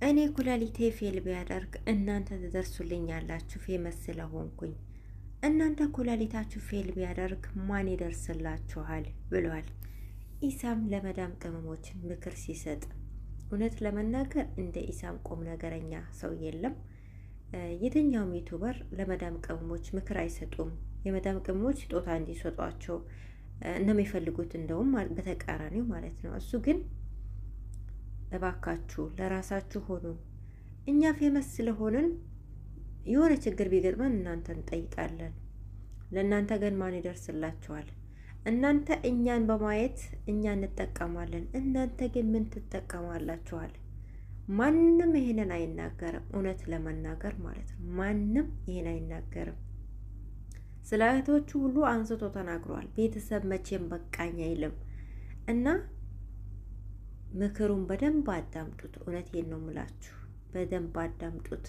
እኔ ኩላሊቴ ፌል ቢያደርግ እናንተ ትደርሱልኛላችሁ ፌመስ ስለሆንኩኝ። እናንተ ኩላሊታችሁ ፌል ቢያደርግ ማን ይደርስላችኋል ብሏል። ኢሳም ለመዳም ቅመሞች ምክር ሲሰጥ እውነት ለመናገር እንደ ኢሳም ቁም ነገረኛ ሰው የለም። የትኛውም ዩቱበር ለመዳም ቅመሞች ምክር አይሰጡም። የመዳም ቅመሞች ስጦታ እንዲሰጧቸው ነው የሚፈልጉት፣ እንደውም በተቃራኒው ማለት ነው። እሱ ግን እባካችሁ ለራሳችሁ ሆኑ። እኛ ፌመስ ስለሆንን የሆነ ችግር ቢገጥመን እናንተ እንጠይቃለን። ለእናንተ ግን ማን ይደርስላችኋል? እናንተ እኛን በማየት እኛ እንጠቀማለን። እናንተ ግን ምን ትጠቀማላችኋል? ማንም ይሄንን አይናገርም። እውነት ለመናገር ማለት ነው ማንም ይሄን አይናገርም። ስለ እህቶቹ ሁሉ አንስቶ ተናግሯል። ቤተሰብ መቼም በቃኝ አይልም እና ምክሩን በደንብ አዳምጡት። እውነቴን ነው የምላችሁ፣ በደንብ አዳምጡት።